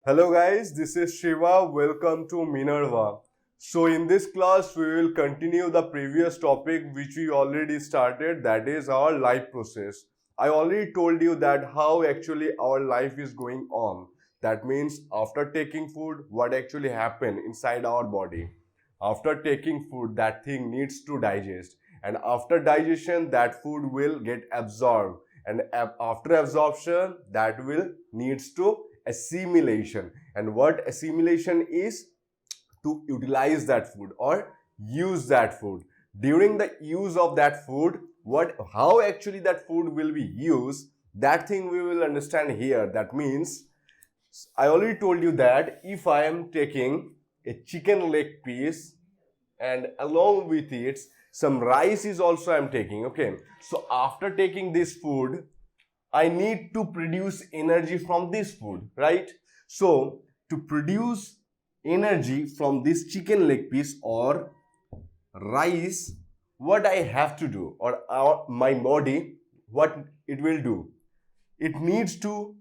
Hello guys, this is Shiva. Welcome to Minerva. So in this class we will continue the previous topic which we already started, that is our life process. I already told you that how actually our life is going on. That means after taking food what actually happen inside our body. After taking food that thing needs to digest, and after digestion that food will get absorbed, and after absorption that will needs to assimilation. And what assimilation is? To utilize that food or use that food. During the use of that food, what how actually that food will be used, that thing we will understand here. That means I already told you that if I am taking a chicken leg piece and along with it some rice is also I am taking, okay, so after taking this food I need to produce energy from this food, right? So, to produce energy from this chicken leg piece or rice, what I have to do, or my body, what it will do? It needs to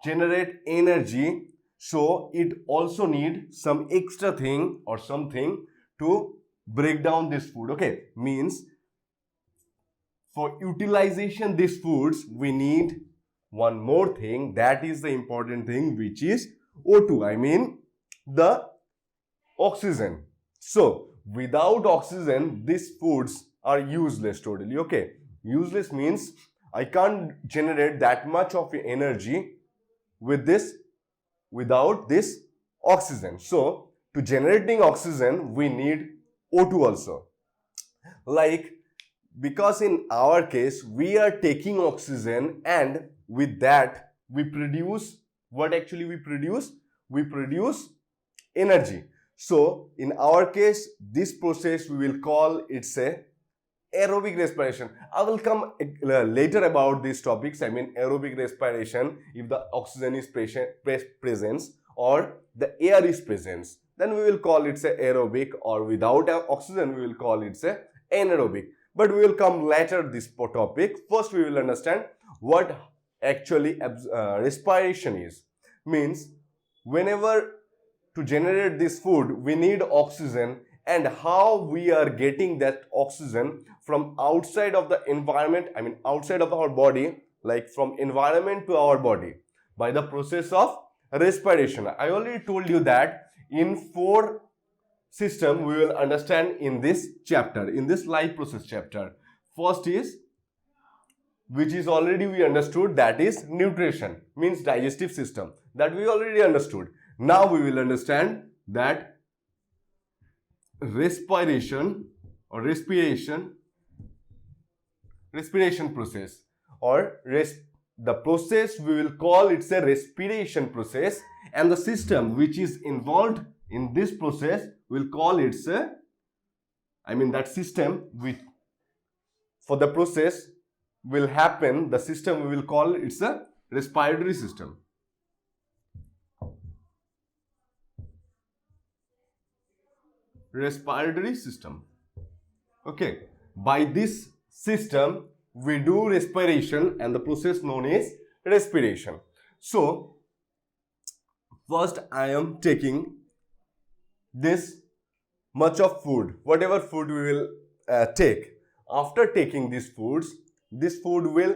generate energy, so it also need some extra thing or something to break down this food. Okay, means for utilization these foods we need one more thing, that is the important thing, which is O2, I mean the oxygen. So without oxygen these foods are useless totally. Okay, useless means I can't generate that much of energy with this without this oxygen. So to generating oxygen we need O2 also. Like, because in our case we are taking oxygen and with that we produce what actually we produce energy. So in our case this process we will call it's a aerobic respiration. I will come later about these topics. I mean aerobic respiration, if the oxygen is present or the air is present, then we will call it a aerobic, or without oxygen we will call it a anaerobic. But we will come later this topic. First we will understand what actually respiration is. Means whenever to generate this food we need oxygen, and how we are getting that oxygen from outside of the environment, I mean outside of our body, like from environment to our body, by the process of respiration. I already told you that in four system we will understand in this chapter, in this life process chapter. First is, which is already we understood, that is nutrition, means digestive system, that we already understood. Now we will understand that respiration or respiration process, or the process we will call it's a respiration process, and the system which is involved in this process we'll call it's a, I mean that system which for the process will happen, the system we will call it's a respiratory system. Respiratory system. Okay, by this system we do respiration and the process known as respiration. So first I am taking this much of food, whatever food we will take. After taking these foods, this food will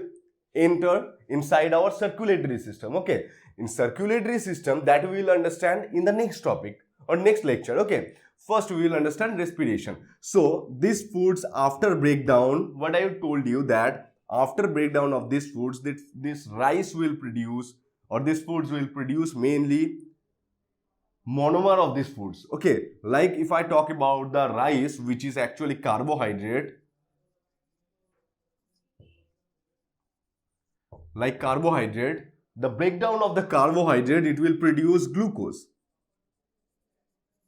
enter inside our circulatory system. Okay, in circulatory system, that we will understand in the next topic or next lecture. Okay, first we will understand respiration. So these foods after breakdown, what I have told you, that after breakdown of these foods, this rice will produce, or these foods will produce mainly monomer of these foods. Okay, like if I talk about the rice, which is actually carbohydrate, like carbohydrate, the breakdown of the carbohydrate, it will produce glucose,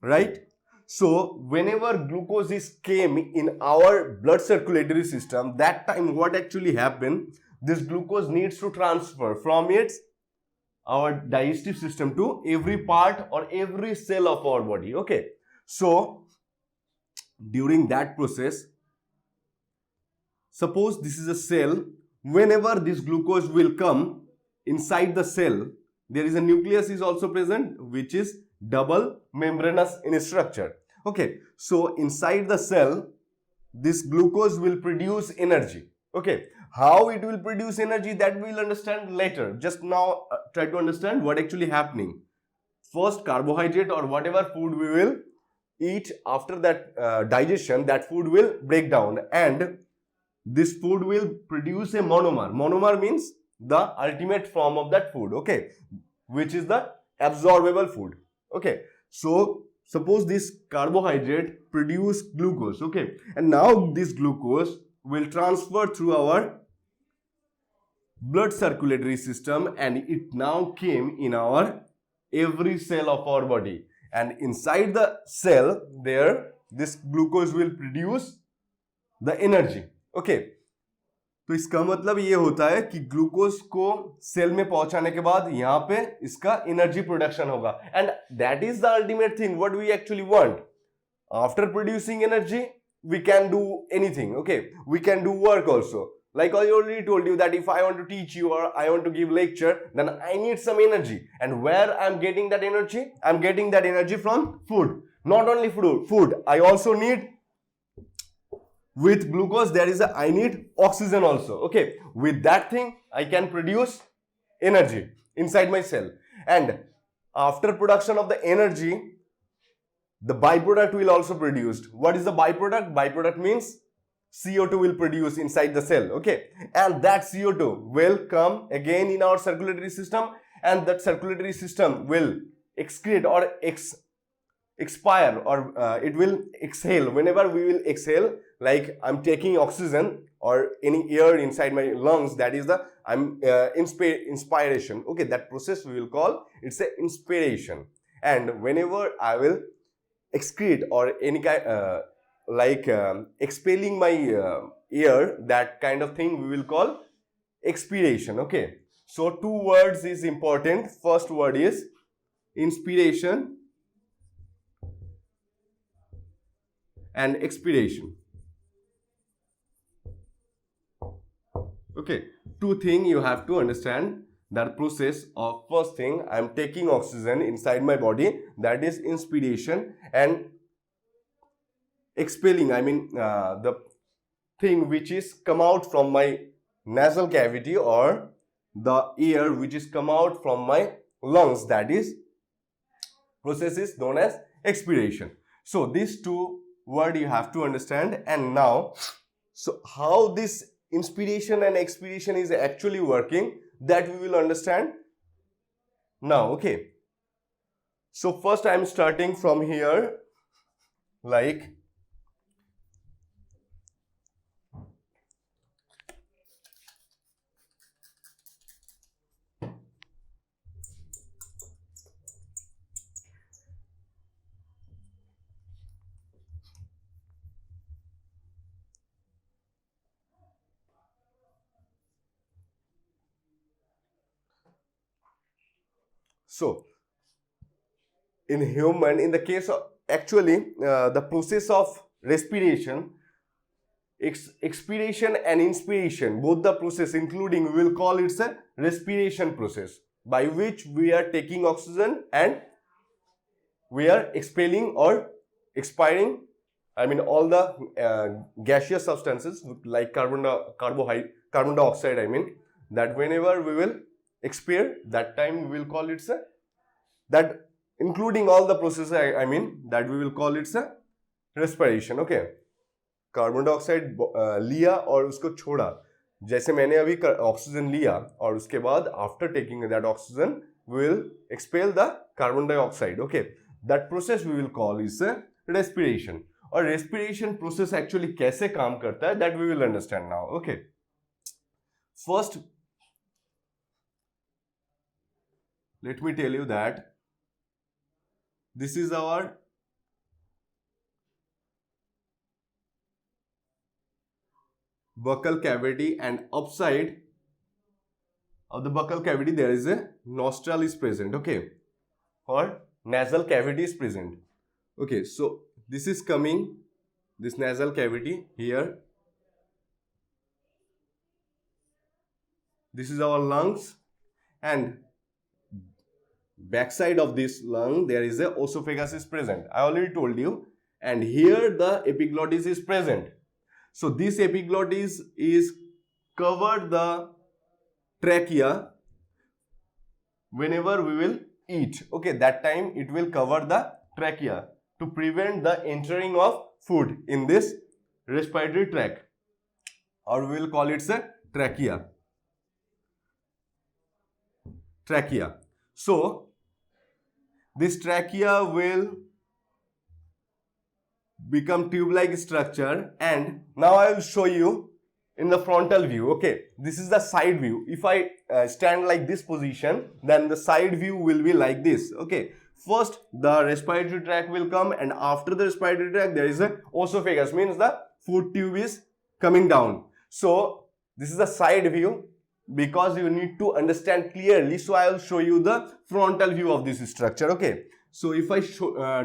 right? So whenever glucose is came in our blood circulatory system, that time what actually happened, this glucose needs to transfer from its our digestive system to every part or every cell of our body. Okay, so during that process, suppose this is a cell, whenever this glucose will come inside the cell, there is a nucleus is also present, which is double membranous in structure. Okay, so inside the cell, this glucose will produce energy. Okay, how it will produce energy, that we will understand later. Just now try to understand what actually happening. First, carbohydrate or whatever food we will eat, after that digestion, that food will break down and this food will produce a monomer. Monomer means the ultimate form of that food, okay, which is the absorbable food. Okay, so suppose this carbohydrate produce glucose, okay, and now this glucose will transfer through our blood circulatory system and it now came in our every cell of our body, and inside the cell there this glucose will produce the energy. Okay, तो इसका मतलब ये होता है कि glucose को cell में पहुंचाने के बाद यहां पे इसका एनर्जी प्रोडक्शन होगा, and that is the ultimate thing what we actually want. After producing energy we can do anything. Okay, we can do work also. Like I already told you that if I want to teach you or I want to give lecture, then I need some energy, and where I'm getting that energy? I'm getting that energy from food. Not only food, I also need, with glucose there is I need oxygen also. Okay, with that thing I can produce energy inside my cell, and after production of the energy, the byproduct will also produced. What is the byproduct? Byproduct means CO2 will produce inside the cell. Okay, and that CO2 will come again in our circulatory system, and that circulatory system will excrete or expire, or it will exhale. Whenever we will exhale, like I'm taking oxygen or any air inside my lungs, that is the inspiration. Okay, that process we will call it's a inspiration. And whenever I will excrete or any kind expelling my air, that kind of thing we will call expiration. Okay, so two words is important. First word is inspiration and expiration. Okay, two things you have to understand. That process of first thing, I am taking oxygen inside my body, that is inspiration, and expelling, I mean the thing which is come out from my nasal cavity or the air which is come out from my lungs, that is process is known as expiration. So these two words you have to understand. And now, so how this inspiration and expiration is actually working, that we will understand now. Okay, so first I am starting from here, like so. In human, in the case of actually the process of respiration, expiration and inspiration, both the process including, we will call it a respiration process, by which we are taking oxygen and we are expelling or expiring, I mean all the gaseous substances like carbon dioxide, I mean that whenever we will expire, that time we will call it a, that including all the processes, I mean that we will call it a respiration. Okay, carbon dioxide लिया और उसको छोड़ा, जैसे मैंने अभी oxygen लिया और उसके बाद after taking that oxygen we will expel the carbon dioxide. Okay, that process we will call is respiration. और रेस्पिरेशन प्रोसेस एक्चुअली कैसे काम करता है, that we will understand now. Okay, first let me tell you that this is our buccal cavity, and upside of the buccal cavity there is a nostril is present. Okay, or nasal cavity is present. Okay, so this is coming, this nasal cavity here, this is our lungs, and backside of this lung there is a esophagus is present. I already told you. And here the epiglottis is present. So this epiglottis is covered the trachea whenever we will eat. Okay, that time it will cover the trachea to prevent the entering of food in this respiratory tract, or we will call it a trachea. Trachea. So this trachea will become tube-like structure, and now I will show you in the frontal view. Okay, this is the side view. If I stand like this position, then the side view will be like this. Okay, first the respiratory tract will come, and after the respiratory tract there is a esophagus, means the food tube is coming down. So this is the side view, because you need to understand clearly. So I will show you the frontal view of this structure. Okay, so if I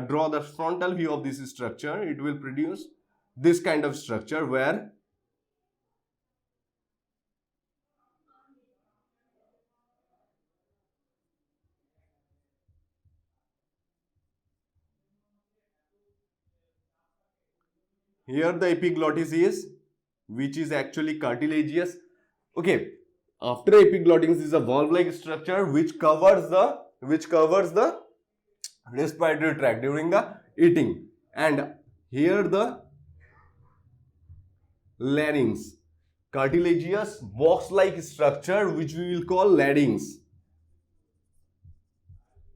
draw the frontal view of this structure, it will produce this kind of structure where here the epiglottis is, which is actually cartilaginous. Okay, after epiglottis is a valve-like structure which covers the respiratory tract during the eating, and here the larynx, cartilaginous box-like structure which we will call larynx.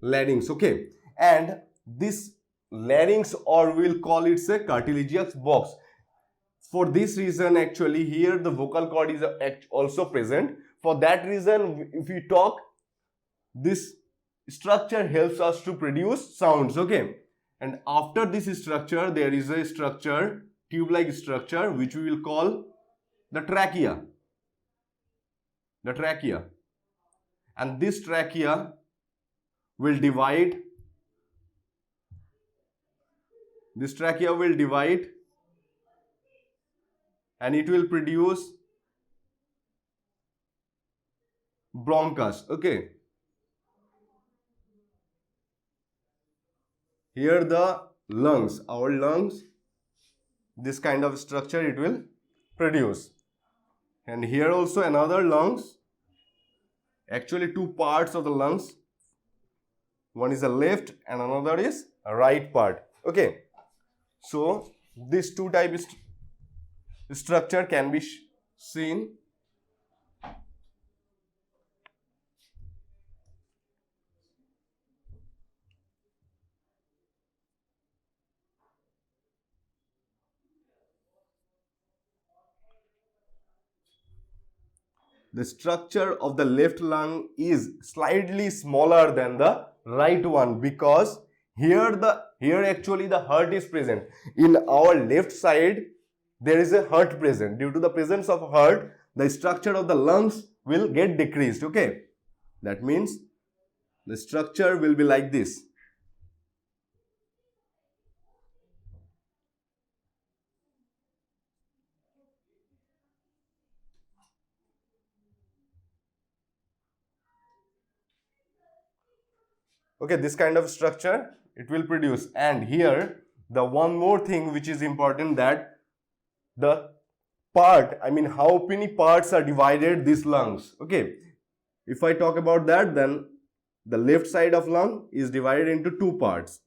Larynx, okay, and this larynx, or we will call it a cartilaginous box. For this reason, actually, here the vocal cord is also present. For that reason, if we talk, this structure helps us to produce sounds. Okay, and after this structure, there is a structure, tube-like structure, which we will call the trachea. The trachea, and this trachea will divide. This trachea will divide, and it will produce bronchus. Okay, here the lungs, our lungs, this kind of structure it will produce, and here also another lungs, actually two parts of the lungs, one is a left and another is a right part. Okay, so these two types structure can be seen. The structure of the left lung is slightly smaller than the right one, because here actually the heart is present. In our left side there is a heart present. Due to the presence of heart, the structure of the lungs will get decreased. Okay, that means the structure will be like this. Okay, this kind of structure it will produce. And here the one more thing which is important, that the part, I mean how many parts are divided these lungs. Okay, if I talk about that, then the left side of lung is divided into two parts.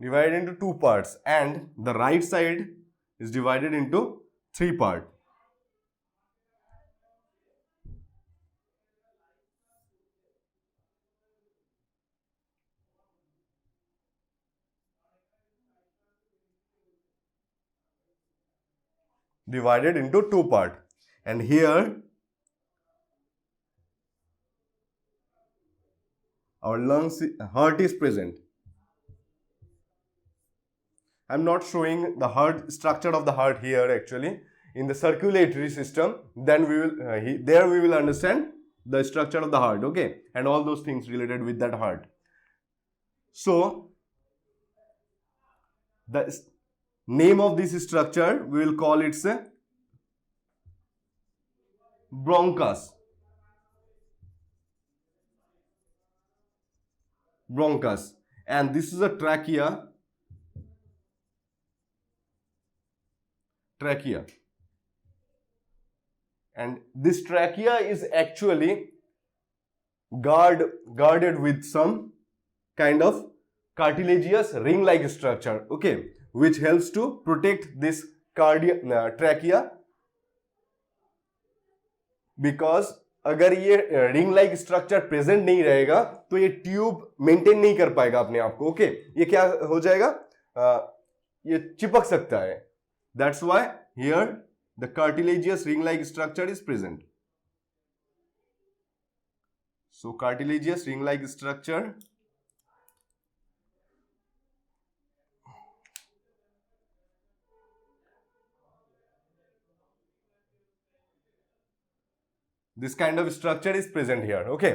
Divided into two parts, and the right side is divided into three parts. Divided into two parts, and here our lungs, heart is present. I'm not showing the heart structure of the heart here actually. In the circulatory system, then we will there we will understand the structure of the heart. Okay, and all those things related with that heart. So name of this structure we will call it a bronchus. Bronchus. And this is a trachea. Trachea. And this trachea is actually guarded with some kind of cartilaginous ring-like structure, okay, which helps to protect this trachea. Because अगर ये ring like structure present नहीं रहेगा तो ये tube maintain नहीं कर पाएगा अपने आप को, ओके ये क्या हो जाएगा, ये चिपक सकता है. That's why here the cartilaginous ring like structure is present. So cartilaginous ring like structure this kind of structure is present here, okay.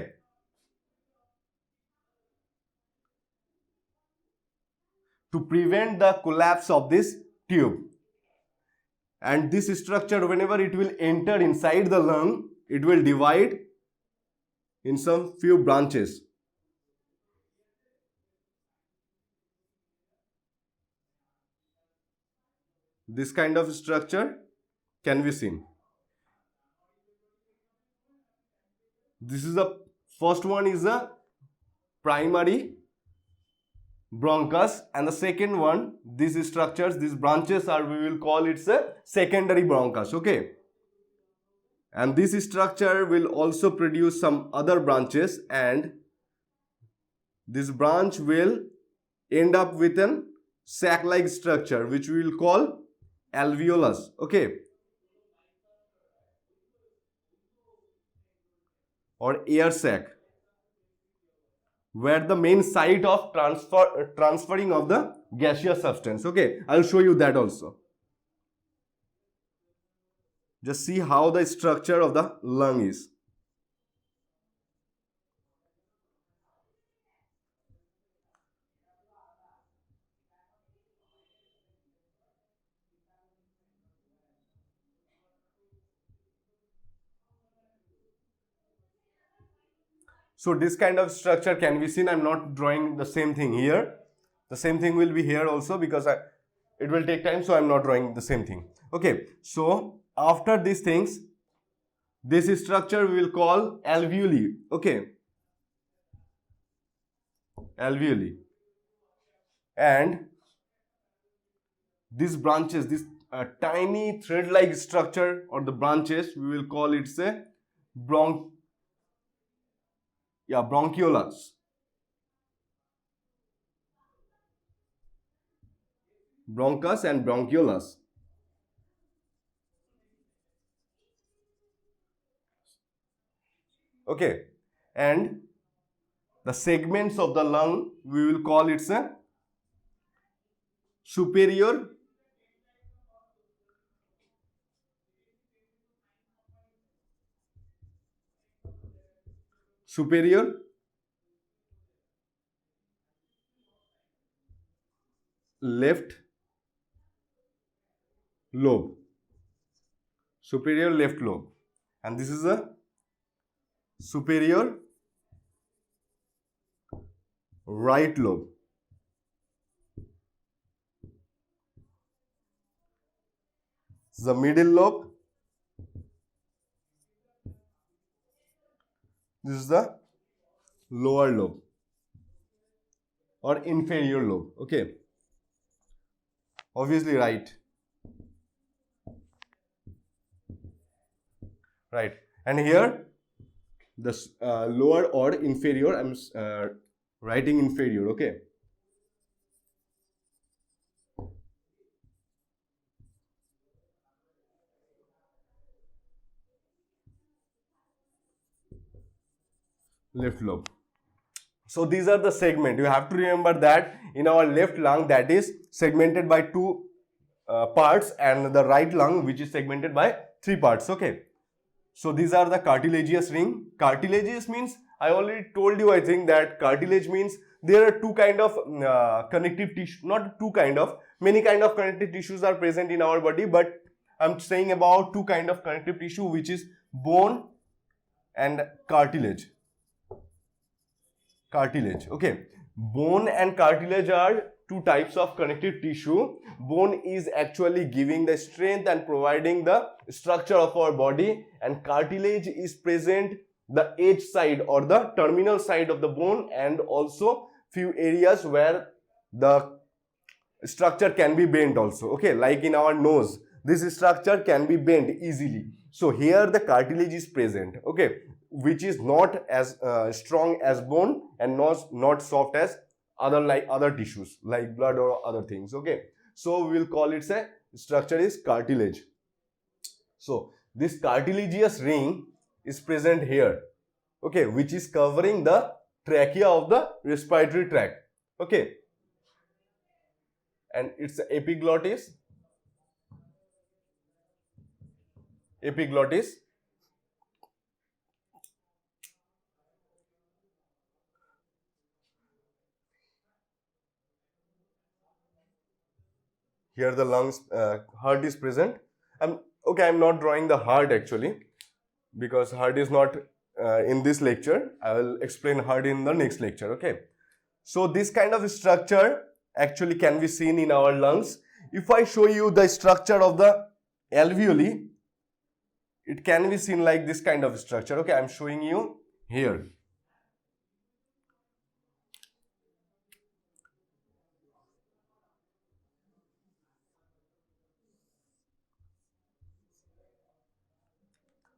To prevent the collapse of this tube, and this structure whenever it will enter inside the lung, it will divide in some few branches. This kind of structure can be seen. This is the first one is the primary bronchus, and the second one, these structures, these branches are, we will call it a secondary bronchus, okay. And this structure will also produce some other branches, and this branch will end up with an sac-like structure which we will call alveolus, okay, or air sac, where the main site of transferring of the gaseous substance, okay. I'll show you that also. Just see how the structure of the lung is. So this kind of structure can be seen. I'm not drawing the same thing here. The same thing will be here also because it will take time, so I'm not drawing the same thing. Okay, so after these things, this structure we will call alveoli. Okay, alveoli. And these branches, this tiny thread-like structure or the branches, we will call it a bronchioles. Bronchus and bronchioles. Okay, and the segments of the lung, we will call it a superior left lobe, superior left lobe, and this is a superior right lobe. The middle lobe, this is the lower lobe or inferior lobe, okay. Obviously right, and here the lower or inferior, I'm writing inferior, okay. Left lobe. So these are the segment. You have to remember that in our left lung, that is segmented by two parts, and the right lung which is segmented by three parts, okay. So these are the cartilaginous ring. Cartilaginous means, I already told you, I think, that cartilage means there are two kind of connective tissue, not two kind of, many kind of connective tissues are present in our body, but I'm saying about two kind of connective tissue, which is bone and cartilage. Cartilage, okay. Bone and cartilage are two types of connective tissue. Bone is actually giving the strength and providing the structure of our body, and cartilage is present the edge side or the terminal side of the bone, and also few areas where the structure can be bent also, okay, like in our nose, this structure can be bent easily. So here the cartilage is present, okay, which is not as strong as bone and not soft as other tissues like blood or other things, okay. So we will call it a structure is cartilage. So this cartilaginous ring is present here, okay, which is covering the trachea of the respiratory tract, okay, and it's epiglottis. Epiglottis. Here the lungs, heart is present. I'm not drawing the heart actually, because heart is not in this lecture. I will explain heart in the next lecture, okay. So this kind of structure actually can be seen in our lungs. If I show you the structure of the alveoli, it can be seen like this kind of structure, okay. I'm showing you here.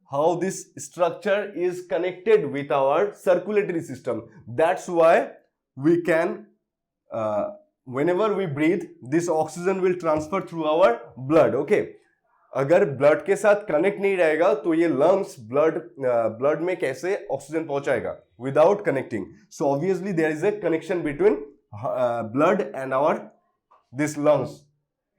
How this structure is connected with our circulatory system. That's why we can, whenever we breathe, this oxygen will transfer through our blood, okay. अगर blood के साथ connect नहीं रहेगा तो ये lungs blood में कैसे oxygen पहुंचाएगा without connecting. So obviously there is a connection between blood and our this lungs.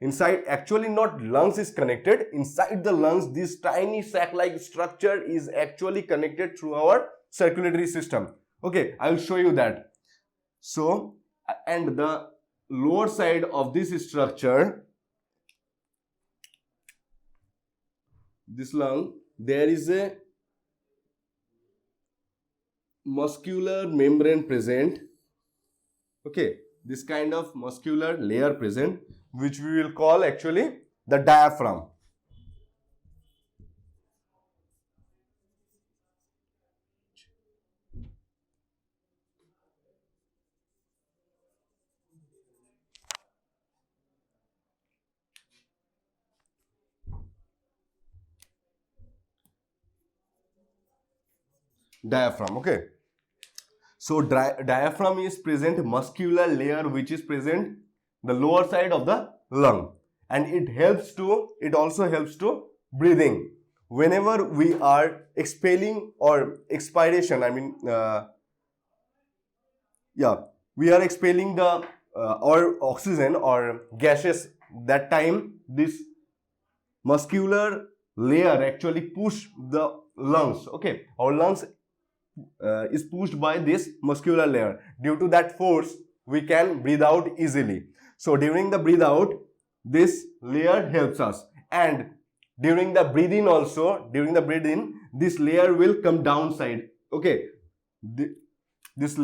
Inside, actually not lungs is connected. Inside the lungs, this tiny sac-like structure is actually connected through our circulatory system. Okay, I will show you that. So, and the lower side of this structure, this lung, there is a muscular membrane present. Okay, this kind of muscular layer present, which we will call actually the diaphragm. Diaphragm, okay. So diaphragm is present muscular layer which is present the lower side of the lung, and it also helps to breathing. Whenever we are expelling or expiration, we are expelling the or oxygen or gases, that time this muscular layer actually push the lungs, okay. Our lungs is pushed by this muscular layer. Due to that force, we can breathe out easily. So during the breathe out, this layer helps us, and during the breathe in also, this layer will come downside, okay. This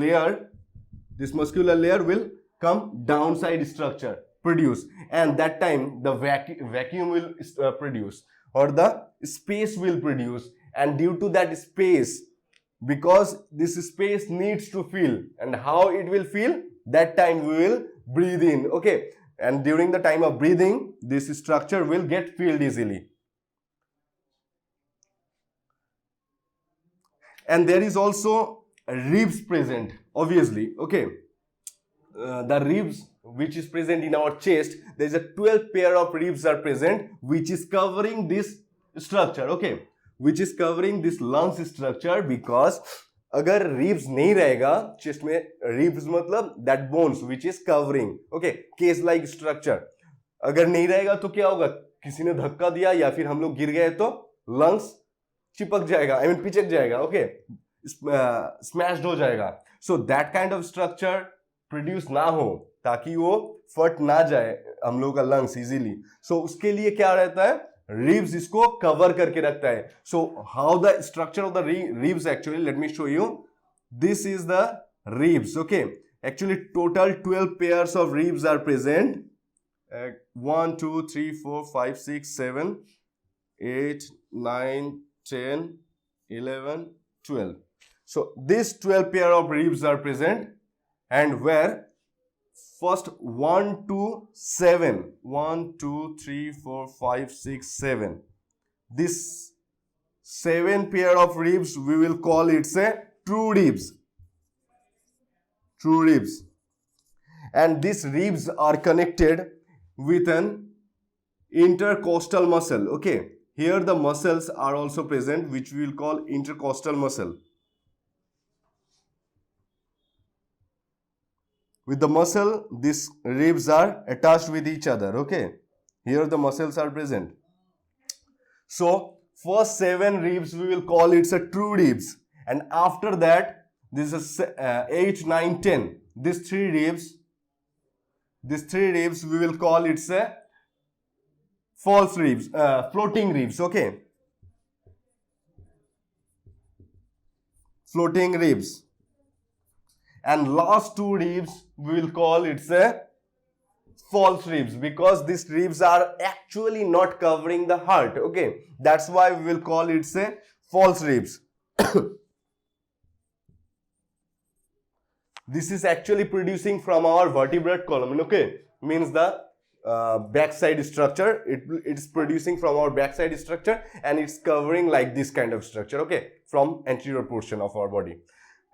muscular layer will come downside structure produce, and that time the vacuum will produce, or the space will produce, and due to that space, because this space needs to fill, and how it will fill, that time we will breathe in, okay. And during the time of breathing, this structure will get filled easily. And there is also ribs present, obviously, okay. The ribs which is present in our chest, there is a 12 pair of ribs are present, which is covering this structure, okay, which is covering this lungs structure. Because अगर ribs नहीं रहेगा chest में, ribs मतलब that bones which is covering, okay, case like structure, अगर नहीं रहेगा तो क्या होगा, किसी ने धक्का दिया या फिर हम लोग गिर गए तो लंग्स चिपक जाएगा, पिचक जाएगा, ओके, स्मैश्ड हो जाएगा. So that kind of structure produce ना हो, ताकि वो फट ना जाए हम लोग का लंग्स इजीली, सो उसके लिए क्या रहता है, रिब्स इसको कवर करके रखता है. So how the structure of the ribs actually, let me show you. This is the ribs. Okay, actually total 12 pairs of ribs are present. 1 2 3 4 5 6 7 8 9 10 11 12. So these 12 pair of ribs are present, and where first 1 to 7, 1 2 3 4 5 6 7, this 7 pair of ribs we will call it's a true ribs. True ribs. And these ribs are connected with an intercostal muscle. Okay, here the muscles are also present, which we will call intercostal muscle. With the muscle, these ribs are attached with each other. Okay, here the muscles are present. So first 7 ribs we will call it's a true ribs, and after that this is 8 9 10, these 3 ribs we will call it's a false ribs, floating ribs. Okay, floating ribs. And last 2 ribs we will call it's a false ribs, because these ribs are actually not covering the heart. Okay, that's why we will call it's a false ribs. This is actually producing from our vertebrate column. Okay, means the backside structure, it's producing from our backside structure, and it's covering like this kind of structure. Okay, from anterior portion of our body,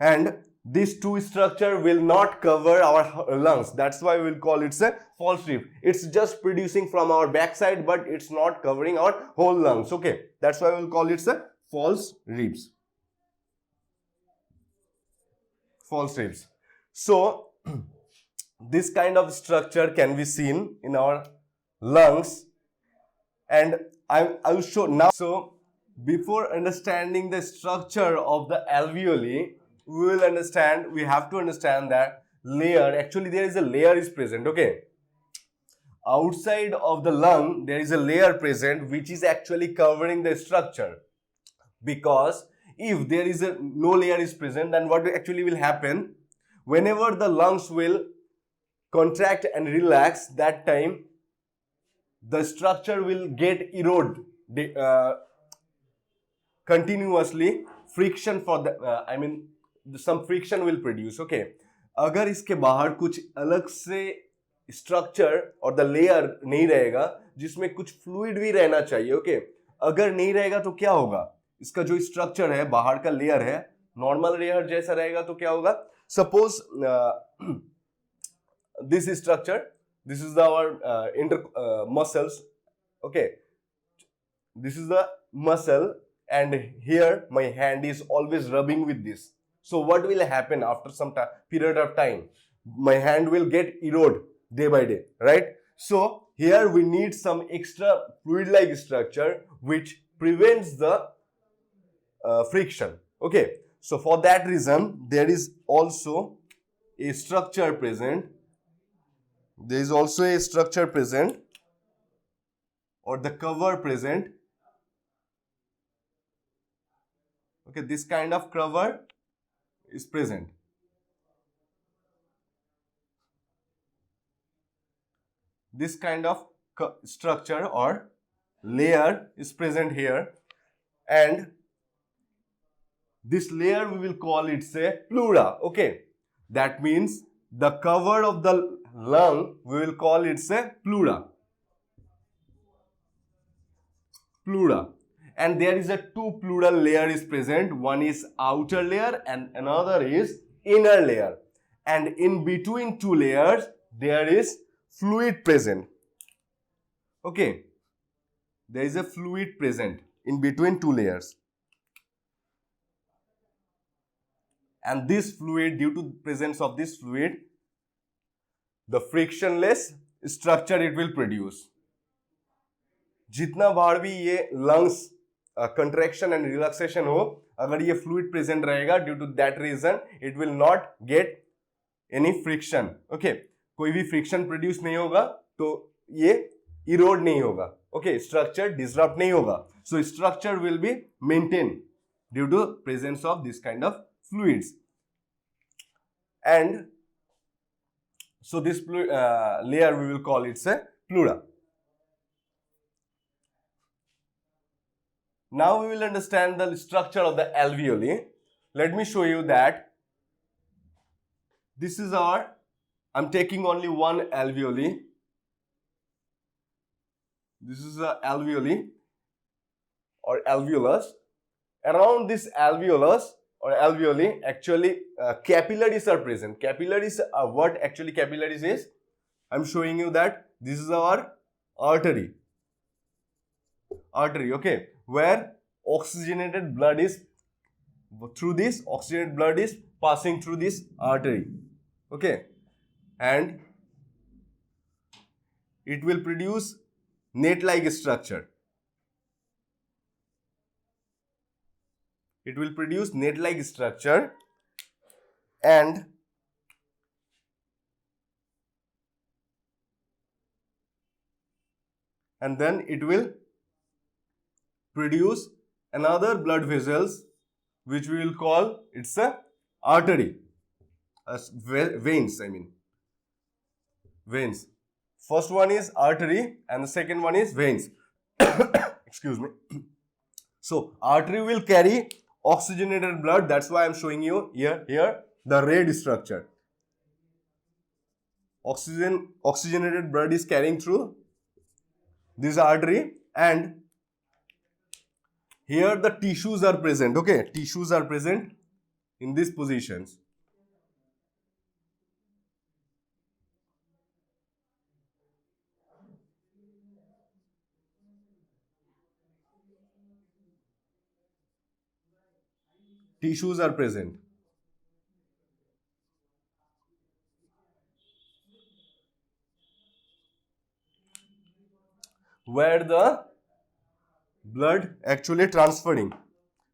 and these 2 structure will not cover our lungs. That's why we will call it's a false rib. It's just producing from our backside, but it's not covering our whole lungs. Okay, that's why we will call it's a false ribs. False ribs. So this kind of structure can be seen in our lungs, and I will show now. So before understanding the structure of the alveoli, we have to understand that layer, actually there is a layer is present. Okay, outside of the lung there is a layer present which is actually covering the structure, because if there is no layer is present, then what actually will happen, whenever the lungs will contract and relax, that time the structure will get eroded continuously. Friction for the some friction will produce. Okay, अगर इसके बाहर कुछ अलग से structure और the layer नहीं रहेगा जिसमें कुछ फ्लूइड भी रहना चाहिए. ओके, अगर नहीं रहेगा तो क्या होगा, इसका जो स्ट्रक्चर है, बाहर का लेयर है, नॉर्मल लेयर जैसा रहेगा तो क्या होगा. Suppose this structure, this is our muscles. Okay, this is the muscle, and here my hand is always rubbing with this. So what will happen after some period of time, my hand will get eroded day by day, right? So here we need some extra fluid like structure which prevents the friction. Okay, so for that reason there is also a structure present. There is also a structure present, or the cover present. Okay, this kind of cover is present. This kind of structure or layer is present here, and this layer we will call it a pleura. Okay, that means the cover of the lung we will call it a pleura. Pleura. And there is a 2 pleural layer is present. One is outer layer and another is inner layer, and in between 2 layers there is fluid present. Okay, there is a fluid present in between 2 layers, and this fluid, due to presence of this fluid, the frictionless structure it will produce. जितना बार भी ये lungs contraction and relaxation हो, अगर ये fluid present रहेगा, due to that reason it will not get any friction, okay, कोई भी friction produce नहीं होगा तो ये इरोड नहीं होगा, ओके, स्ट्रक्चर डिसरप्ट नहीं होगा, so structure will be maintain due to presence of this kind of fluids. And so this layer we will call it a pleura. Now we will understand the structure of the alveoli. Let me show you that this is our, I'm taking only one alveoli. This is a alveoli or alveolus. Around this alveolus or alveoli, actually capillaries are present. Capillaries, what actually capillaries is? I'm showing you that this is our artery, okay, where oxygenated blood is, through this oxygenated blood is passing through this artery, okay, and it will produce net-like structure. It will produce net-like structure, and then it will produce another blood vessels which we will call it's a artery, veins, I mean veins. First one is artery and the second one is veins. Excuse me. So artery will carry oxygenated blood, that's why I'm showing you here the red structure. Oxygenated blood is carrying through this artery, and here the tissues are present, okay, tissues are present in these positions. Tissues are present. Where the blood actually transferring.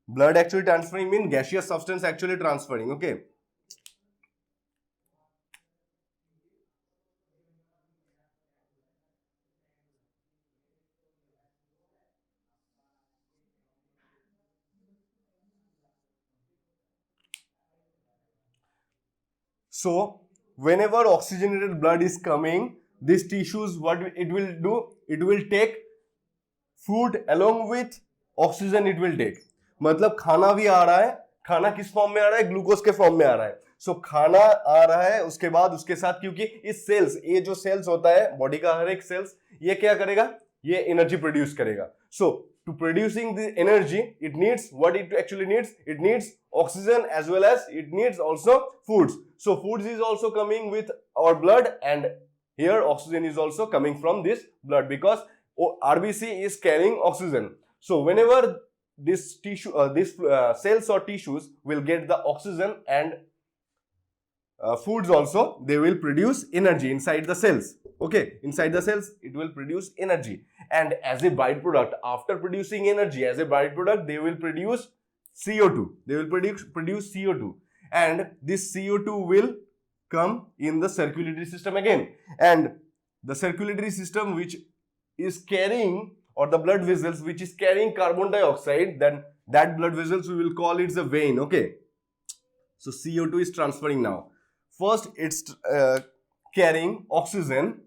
Blood actually transferring means gaseous substance actually transferring, okay. So whenever oxygenated blood is coming, these tissues, what it will do, it will take food along with oxygen, it will take, मतलब खाना भी आ रहा है, खाना किस form में आ रहा है, ग्लूकोज के फॉर्म में आ रहा है. सो खाना आ रहा है, उसके बाद उसके साथ, क्योंकि इस सेल्स, ये जो सेल्स होता है बॉडी का हर एक सेल्स, ये क्या करेगा, ये एनर्जी प्रोड्यूस करेगा. सो to producing the energy, it needs, what it actually needs, it needs oxygen as well as it needs also foods. So foods is also coming with our blood, and here oxygen is also coming from this blood because RBC is carrying oxygen. So whenever this tissue, cells or tissues will get the oxygen and foods also, they will produce energy inside the cells, okay, inside the cells it will produce energy, and as a byproduct, after producing energy, as a byproduct they will produce CO2, they will produce CO2, and this CO2 will come in the circulatory system again, and the circulatory system which is carrying, or the blood vessels which is carrying carbon dioxide, then that blood vessels we will call it a vein, okay. So CO2 is transferring now. First it's carrying oxygen,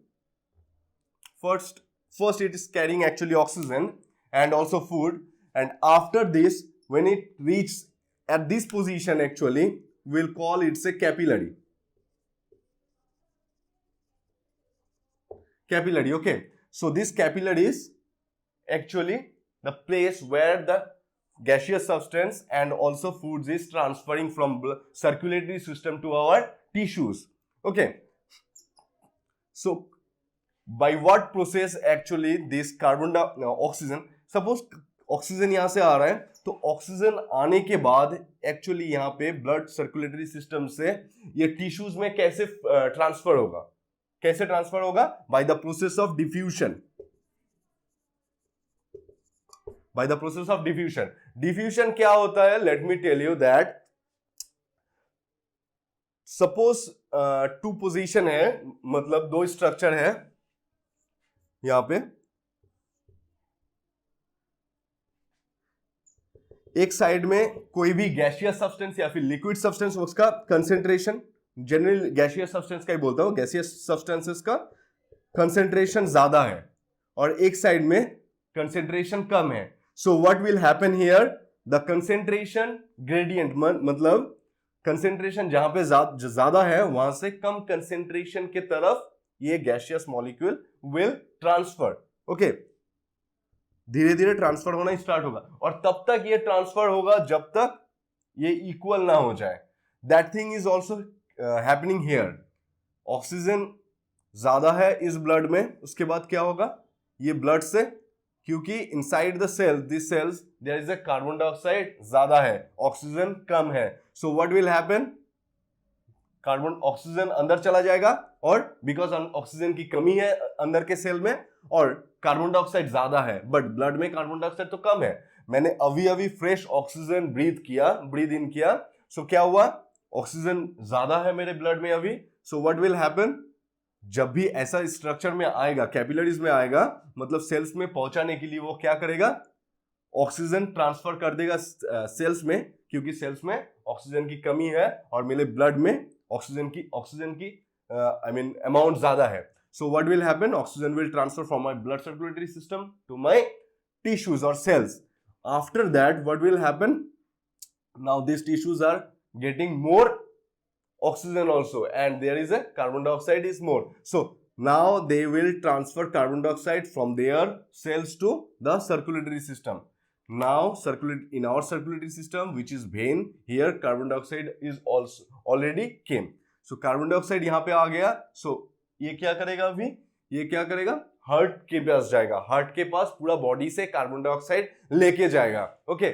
first it is carrying actually oxygen and also food, and after this when it reaches at this position, actually we'll call it a capillary, okay. So this capillary is actually the place where the gaseous substance and also foods is transferring from circulatory system to our tissues, okay. So by what process actually this carbon oxygen, suppose oxygen यहां से आ रहा है, तो oxygen आने के बाद actually यहाँ पे ब्लड सर्कुलेटरी सिस्टम से ये टिश्यूज में कैसे ट्रांसफर होगा, कैसे ट्रांसफर होगा, by the process of diffusion, by the process of diffusion. Diffusion क्या होता है, let me tell you that suppose two position है, मतलब दो स्ट्रक्चर है यहां पे। एक साइड में कोई भी गैसियस सब्सटेंस या फिर लिक्विड सब्सटेंस, उसका कंसेंट्रेशन, जनरल गैसियस सब्सटेंस का ही बोलता हूं, गैसियस सब्सटेंसेस का कंसेंट्रेशन ज्यादा है और एक साइड में कंसेंट्रेशन कम है। So what will happen here, the concentration gradient, मतलब कंसेंट्रेशन जहां पे ज्यादा है वहां से कम कंसेंट्रेशन के तरफ ये gaseous molecule will transfer. Okay, धीरे धीरे ट्रांसफर होना स्टार्ट होगा और तब तक ये ट्रांसफर होगा जब तक ये इक्वल ना हो जाए। That thing is also happening here. Oxygen ज्यादा है इस ब्लड में, उसके बाद क्या होगा, ये ब्लड से, क्योंकि inside the cell this cells there is a carbon dioxide ज्यादा है, ऑक्सीजन कम है। So what will happen, carbon oxygen अंदर चला जाएगा और बिकॉज ऑक्सीजन की कमी है अंदर के सेल में और कार्बन डाइऑक्साइड ज्यादा है, बट ब्लड में कार्बन डाइऑक्साइड तो कम है। मैंने अभी अभी फ्रेश ऑक्सीजन ब्रीद इन किया, सो क्या हुआ, ऑक्सीजन ज्यादा है मेरे ब्लड में अभी। सो व्हाट विल हैपन, जब भी ऐसा स्ट्रक्चर में आएगा, कैपिलरीज में आएगा, मतलब सेल्स में पहुंचाने के लिए वो क्या करेगा, ऑक्सीजन ट्रांसफर कर देगा सेल्स में, क्योंकि सेल्स में ऑक्सीजन की कमी है और मेरे ब्लड में ऑक्सीजन की अमाउंट ज्यादा है। So what will happen, oxygen will transfer from my blood circulatory system to my tissues और cells. After that what will happen, now this tissues are getting more oxygen also and there is a carbon dioxide is more, so now they will transfer carbon dioxide from their cells to the circulatory system. Now in our circulatory system which is vein, here carbon dioxide is also already came, so carbon dioxide यहाँ पे आ गया। so ये क्या करेगा, अभी ये क्या करेगा, हार्ट के पास जाएगा, हार्ट के पास पूरा बॉडी से कार्बन डाइऑक्साइड लेके जाएगा। Okay,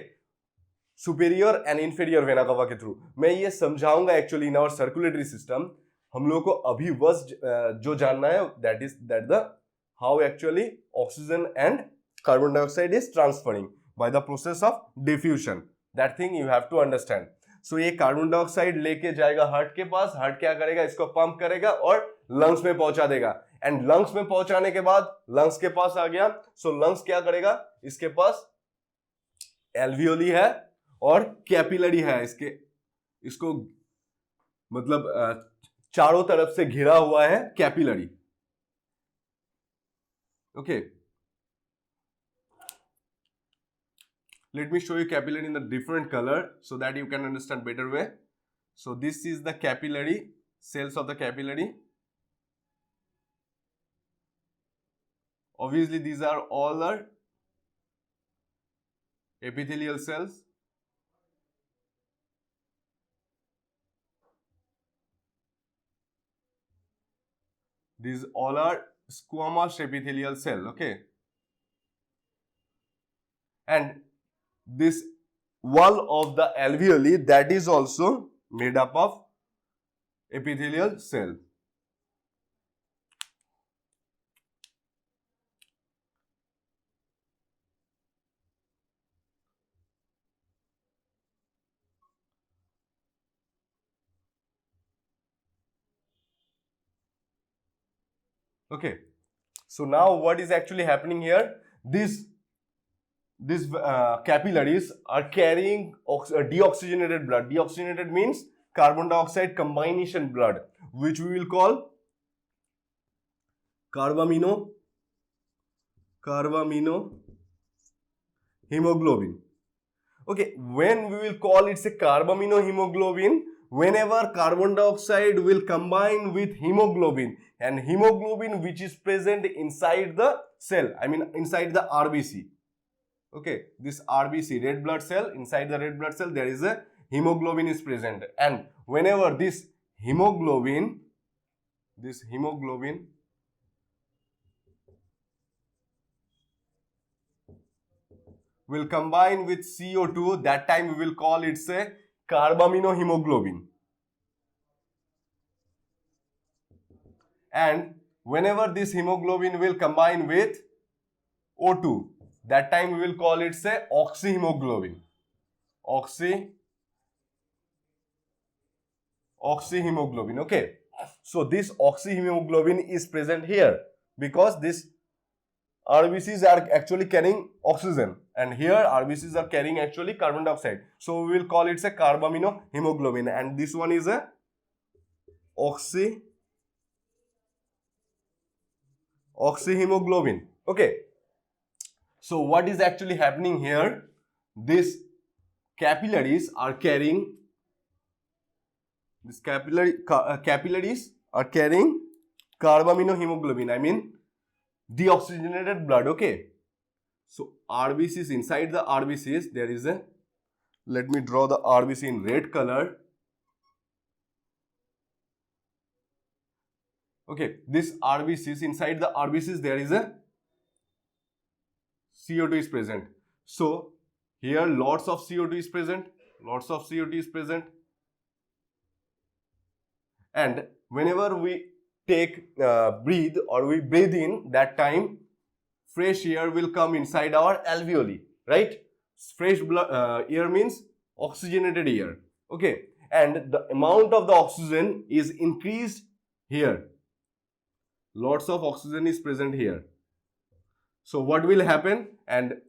superior and inferior vena cava के थ्रू मैं ये समझाऊंगा actually in our circulatory system. हम लोगों को अभी बस जो जानना है that the how actually oxygen and carbon dioxide is transferring by the process of diffusion, that thing you have to understand. So ये कार्बन डाइऑक्साइड लेके जाएगा हार्ट के पास, हार्ट क्या करेगा, इसको पंप करेगा और लंग्स में पहुंचा देगा, एंड लंग्स में पहुंचाने के बाद लंग्स के पास आ गया, सो लंग्स क्या करेगा, इसके पास एल्वियोली है और कैपिलरी है, इसको मतलब चारों तरफ से घिरा हुआ है capillary. Okay, let me show you capillary in the different color so that you can understand better way. So this is the capillary, cells of the capillary. Obviously these are all our epithelial cells. These all are squamous epithelial cell, okay, and this wall of the alveoli, that is also made up of epithelial cell. Okay, so now what is actually happening here, these capillaries are carrying deoxygenated blood. Deoxygenated means carbon dioxide combination blood, which we will call carbamino hemoglobin. Okay, when we will call it a carbamino hemoglobin, whenever carbon dioxide will combine with hemoglobin, and hemoglobin which is present inside the cell, inside the RBC. Okay, this RBC, red blood cell, inside the red blood cell there is a hemoglobin is present, and whenever this hemoglobin will combine with CO2, that time we will call it a carbaminohemoglobin. And whenever this hemoglobin will combine with O2, that time we will call it a oxyhemoglobin. oxyhemoglobin. Okay, so this oxyhemoglobin is present here because this RBCs are actually carrying oxygen and here RBCs are carrying actually carbon dioxide. So we will call it a carbaminohemoglobin, and this one is a oxyhemoglobin. Okay, so what is actually happening here? These capillaries are carrying capillaries are carrying carbaminohemoglobin. I mean deoxygenated blood. Okay, so RBCs, inside the RBCs there is a, let me draw the RBC in red color. Okay, this RBCs, inside the RBCs there is a CO2 is present. So here lots of CO2 is present, lots of CO2 is present, and whenever we take breathe or we breathe in, that time fresh air will come inside our alveoli, right? Fresh air means oxygenated air. Okay, and the amount of the oxygen is increased here. Lots of oxygen is present here. So what will happen? And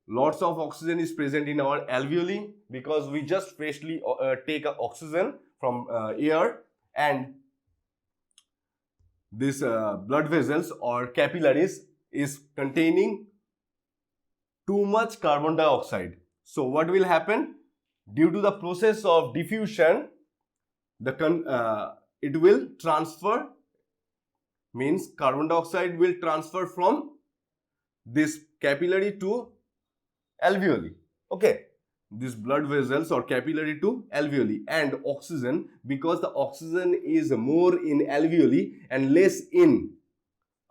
lots of oxygen is present in our alveoli because we just freshly take oxygen from air, and this blood vessels or capillaries is containing too much carbon dioxide. So what will happen? Due to the process of diffusion, it will transfer, means carbon dioxide will transfer from this capillary to alveoli. Okay, these blood vessels or capillary to alveoli, and oxygen, because the oxygen is more in alveoli and less in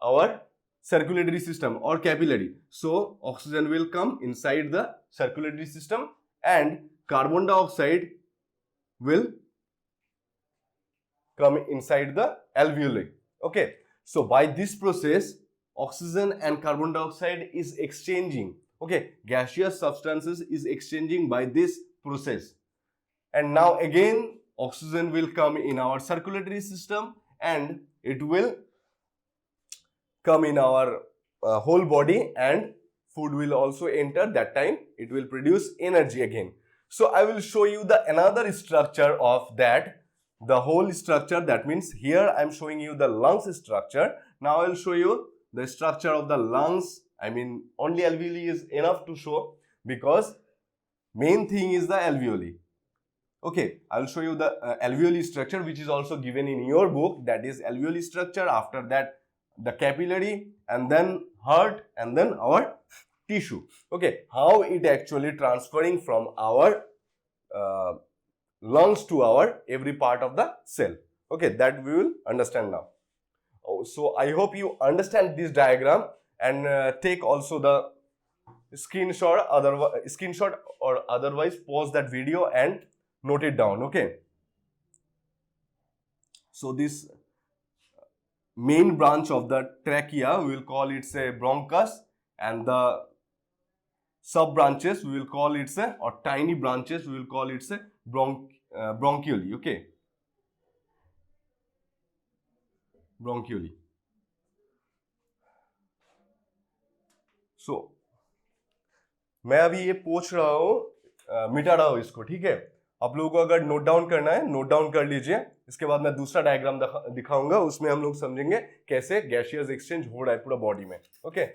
our circulatory system or capillary, so oxygen will come inside the circulatory system and carbon dioxide will come inside the alveoli. Okay, so by this process oxygen and carbon dioxide is exchanging. Okay, gaseous substances is exchanging by this process, and now again oxygen will come in our circulatory system and it will come in our whole body, and food will also enter. That time it will produce energy again. So I will show you the another structure of that, the whole structure. That means here I am showing you the lungs structure. Now I will show you the structure of the lungs. I mean only alveoli is enough to show because main thing is the alveoli. Okay, I will show you the alveoli structure, which is also given in your book. That is alveoli structure. After that the capillary, and then heart, and then our tissue. Okay, how it actually transferring from our lungs to our every part of the cell. Okay, that we will understand now. So I hope you understand this diagram, and take also the screenshot or otherwise pause that video and note it down. Okay, so this main branch of the trachea, we will call it a bronchus, and the sub branches we will call it a, or tiny branches we will call it a bronchioli. Okay, bronchioli. So मैं अभी ये पूछ रहा हूँ, मिटा रहा हूँ इसको, ठीक है? आप लोगों को अगर नोट डाउन करना है नोट डाउन कर लीजिए. इसके बाद मैं दूसरा डायग्राम दिखाऊंगा, उसमें हम लोग समझेंगे कैसे गैसियस एक्सचेंज हो रहा है पूरा बॉडी में. ओके,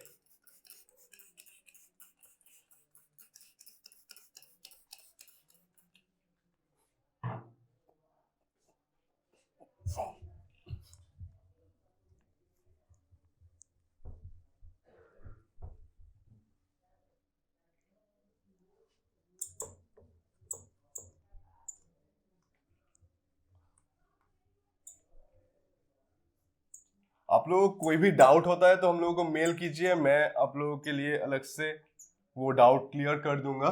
आप लोगों को कोई भी डाउट होता है तो हम लोगों को मेल कीजिए, मैं आप लोगों के लिए अलग से वो डाउट क्लियर कर दूंगा.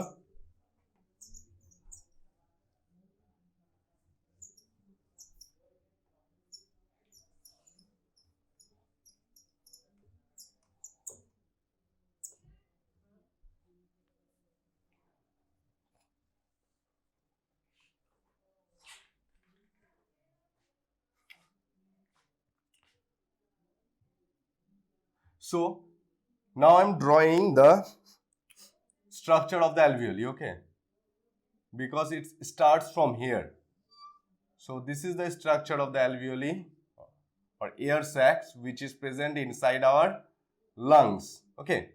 So now I'm drawing the structure of the alveoli, okay? Because it starts from here. So this is the structure of the alveoli or air sacs which is present inside our lungs, okay?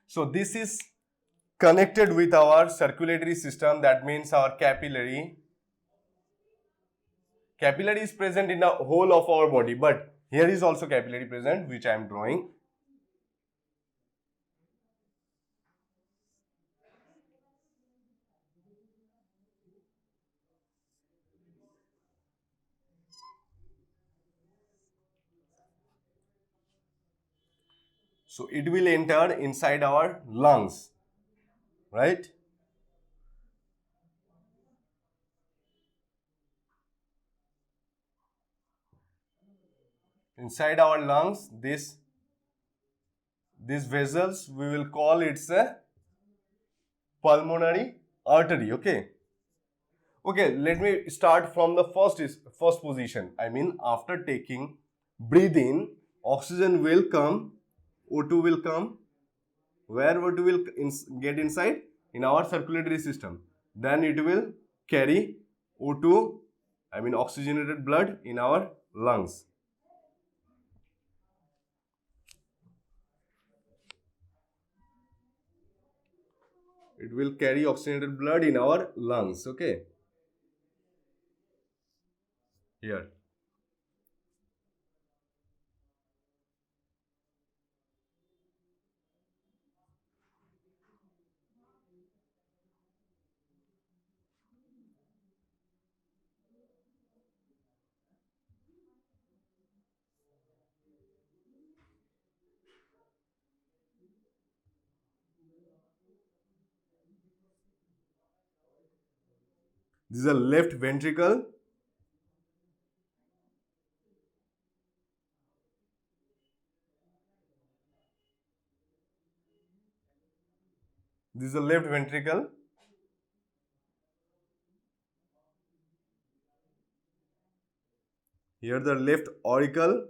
So this is connected with our circulatory system, that means our capillary. Capillary is present in the whole of our body, but here is also capillary present, which I am drawing. So it will enter inside our lungs, right? Inside our lungs, these vessels, we will call it's a pulmonary artery, okay? Okay, let me start from the first position. I mean, after taking breathe in, oxygen will come, O2 will come. Where O2 will get inside? In our circulatory system. Then it will carry O2, I mean oxygenated blood in our lungs. It will carry oxygenated blood in our lungs, okay? Here. This is a left ventricle. This is the left ventricle. Here the left auricle.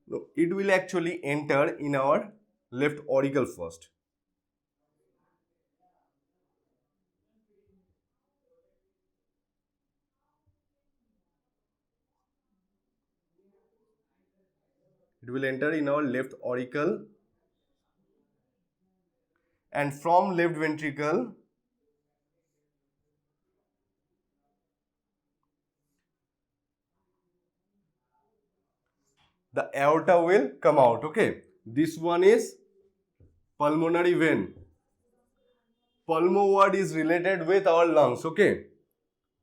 No, it will actually enter in our left auricle first. It will enter in our left auricle, and from left ventricle the aorta will come out, okay? This one is pulmonary vein. Pulmo word is related with our lungs, okay?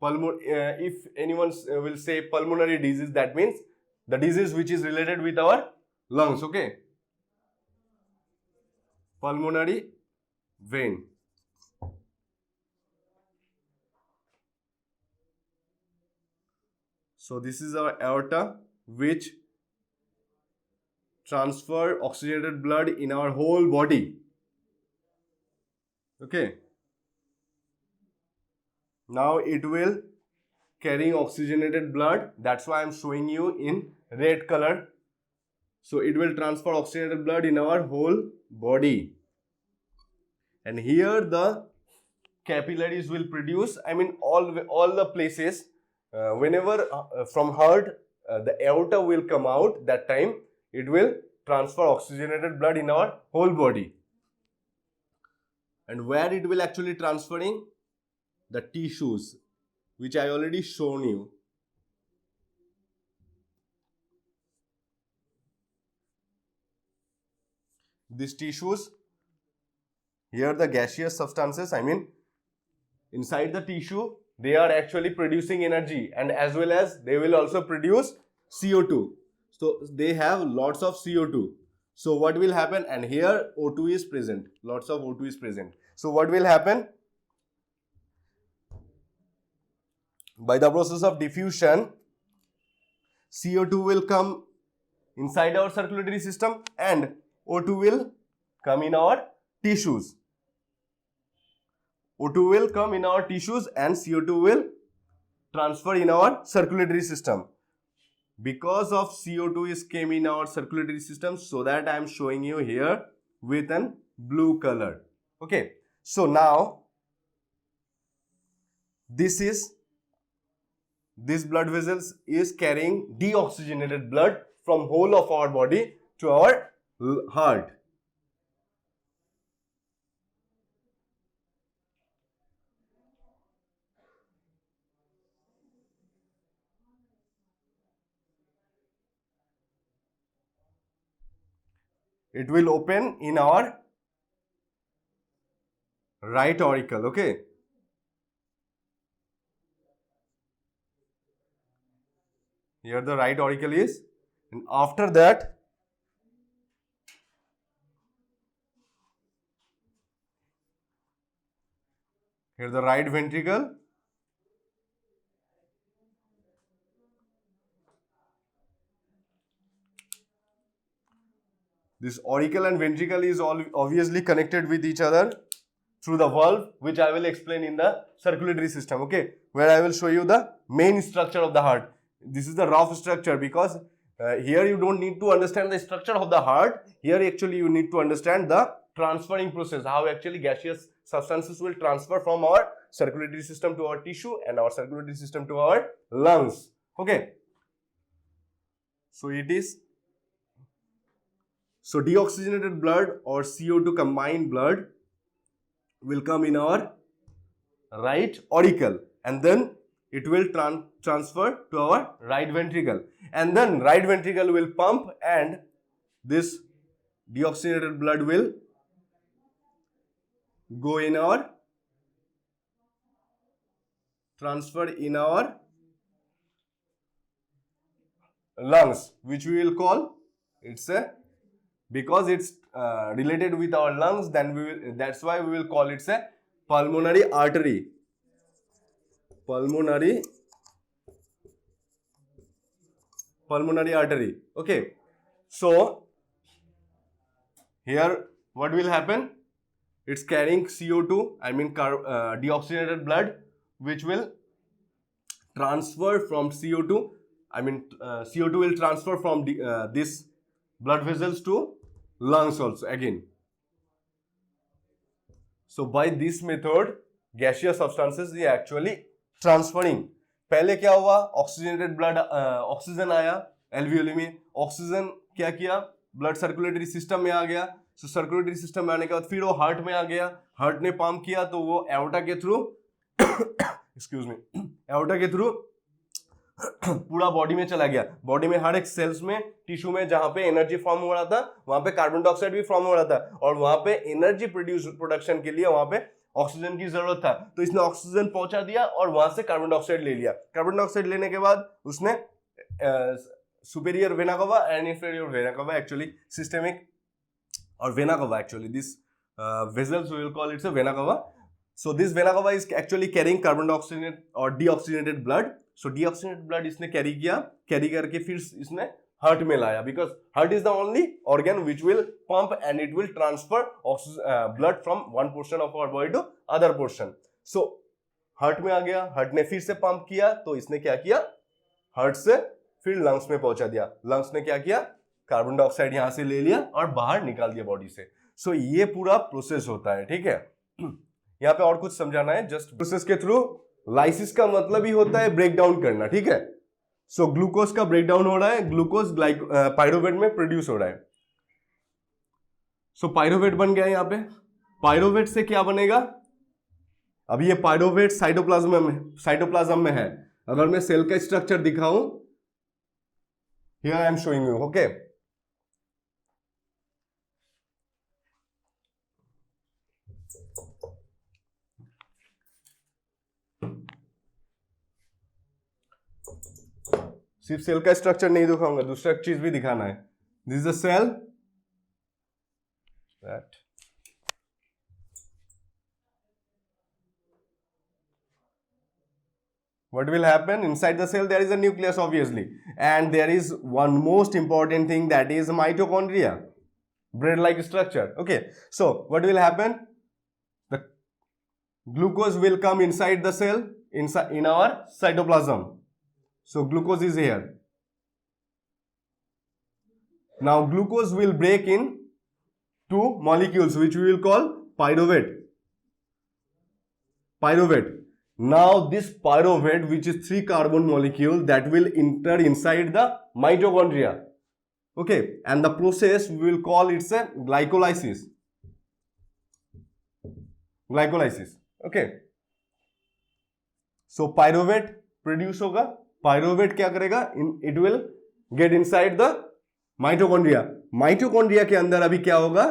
If anyone will say pulmonary disease, that means the disease which is related with our lungs, okay? Pulmonary vein. So this is our aorta which transfer oxygenated blood in our whole body, okay? Now it will carrying oxygenated blood, that's why I'm showing you in red color. So it will transfer oxygenated blood in our whole body, and here the capillaries will produce, I mean all the places, whenever from heart the aorta will come out, that time it will transfer oxygenated blood in our whole body. And where it will actually transferring? The tissues, which I already shown you. These tissues, here the gaseous substances, I mean inside the tissue, they are actually producing energy, and as well as they will also produce CO2. So they have lots of CO2. So what will happen? And here O2 is present, lots of O2 is present. So what will happen? By the process of diffusion, CO2 will come inside our circulatory system and O2 will come in our tissues. O2 will come in our tissues and CO2 will transfer in our circulatory system. because of CO2 is came in our circulatory system, so that I am showing you here with an blue color. Okay, so now this blood vessels is carrying deoxygenated blood from whole of our body to our heart. It will open in our right auricle. Okay, here the right auricle is, and after that here the right ventricle, this auricle and ventricle is all obviously connected with each other through the valve, which I will explain in the circulatory system. Okay, where I will show you the main structure of the heart. This is the rough structure, because here you don't need to understand the structure of the heart. Here actually you need to understand the transferring process, how actually gaseous substances will transfer from our circulatory system to our tissue and our circulatory system to our lungs. Okay, so it is, so deoxygenated blood or CO2 combined blood will come in our right auricle, and then it will transfer to our right ventricle, and then right ventricle will pump, and this deoxygenated blood will go in our transfer in our lungs, which we will call, it's a, because it's related with our lungs, then we will, that's why we will call it a pulmonary artery. Pulmonary artery. Okay, so here what will happen, it's carrying CO2, I mean deoxygenated blood, which will transfer from CO2, I mean CO2 will transfer from this blood vessels to lungs also again. So by this method gaseous substances is actually transferring. पहले क्या हुआ, oxygenated blood, oxygen आया alveoli में, oxygen क्या किया, blood circulatory system में आ गया, तो सर्कुलेटरी सिस्टम में आने के बाद फिर वो हार्ट में आ गया, हार्ट ने पंप किया तो वो एओर्टा के थ्रू एक्सक्यूज मी, एओर्टा के थ्रू पूरा बॉडी में चला गया, बॉडी में हर एक सेल्स में, टिश्यू में जहां पे एनर्जी फॉर्म हो रहा था वहां पे कार्बन डाइऑक्साइड भी फॉर्म हो रहा था, और वहां पे एनर्जी प्रोडक्शन के लिए वहां पे ऑक्सीजन की जरूरत था, तो इसने ऑक्सीजन पहुंचा दिया और वहां से कार्बन डाइऑक्साइड ले लिया। कार्बन डाइऑक्साइड लेने के बाद उसने superior vena cava and inferior vena cava, actually systemic और vena cava, actually this vessels we will call it's a vena cava. So this vena cava is actually carrying carbon dioxide और deoxygenated blood. So deoxygenated blood इसने carry किया, carry करके फिर इसने heart में लाया, because heart is the only organ which will pump and it will transfer blood from one portion of our body to other portion. So heart में आ गया, हार्ट ने फिर से पंप किया, तो इसने क्या किया, हार्ट से फिर लंग्स में पहुंचा दिया, लंग्स ने क्या किया, कार्बन डाइऑक्साइड यहां से ले लिया और बाहर निकाल दिया बॉडी से। सो ये पूरा प्रोसेस होता है, ठीक है। यहाँ पे और कुछ समझाना है, जस्ट प्रोसेस के थ्रू, लाइसिस का मतलब ही होता है ब्रेक डाउन करना, ठीक है। सो ग्लूकोज का ब्रेक डाउन हो रहा है, ग्लूकोज पायरोवेट में प्रोड्यूस हो रहा है। सो पायरोवेट बन गया यहाँ पे, पायरोवेट से क्या बनेगा, अभी ये पायरोवेट साइटोप्लाज्म में है। अगर मैं सेल का स्ट्रक्चर दिखाऊं, here I am showing you, okay. सिर्फ सेल का स्ट्रक्चर नहीं दिखाऊंगा, दूसरा चीज भी दिखाना है। This is a cell, that what will happen inside the cell, there is a nucleus obviously, and there is one most important thing, that is mitochondria, bread like structure, okay. So what will happen, the glucose will come inside the cell, inside in our cytoplasm. So glucose is here, Now glucose will break in two molecules which we will call pyruvate. Now this pyruvate, which is 3 carbon molecule, that will enter inside the mitochondria. Okay, and the process we will call it's a glycolysis. Okay, so pyruvate produce होगा. Pyruvate क्या करेगा? It will get inside the mitochondria के अंदर अभी क्या होगा?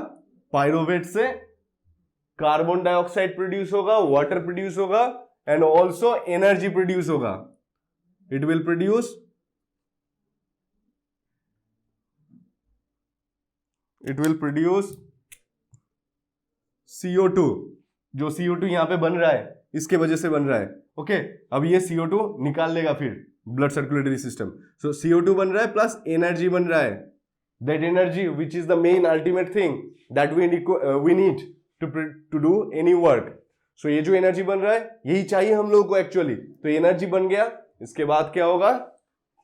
Pyruvate से carbon dioxide produce होगा, वाटर प्रोड्यूस होगा, एंड ऑल्सो एनर्जी प्रोड्यूस होगा. It will produce CO2. जो CO2 यहां पे बन रहा है इसके वजह से बन रहा है. ओके, अब ये CO2 निकाल लेगा फिर ब्लड सर्कुलेटरी सिस्टम. सो CO2 बन रहा है प्लस एनर्जी बन रहा है. That energy which is the main ultimate thing that we need to do any work. So ये जो एनर्जी बन रहा है यही चाहिए हम लोगों को एक्चुअली. तो एनर्जी बन गया, इसके बाद क्या होगा?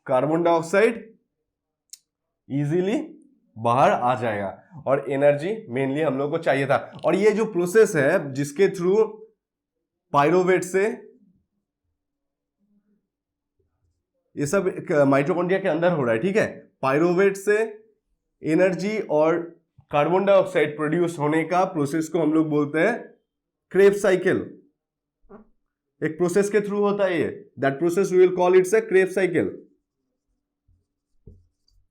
कार्बन डाइऑक्साइड इजीली बाहर आ जाएगा और एनर्जी मेनली हम लोग को चाहिए था. और ये जो प्रोसेस है जिसके थ्रू पायरोवेट से ये सब माइटोकॉन्ड्रिया के अंदर हो रहा है, ठीक है. पायरोवेट से एनर्जी और कार्बन डाइऑक्साइड प्रोड्यूस होने का प्रोसेस को हम लोग बोलते हैं क्रेब्स साइकिल. एक प्रोसेस के थ्रू होता है ये. That process we will call it's a Krebs cycle.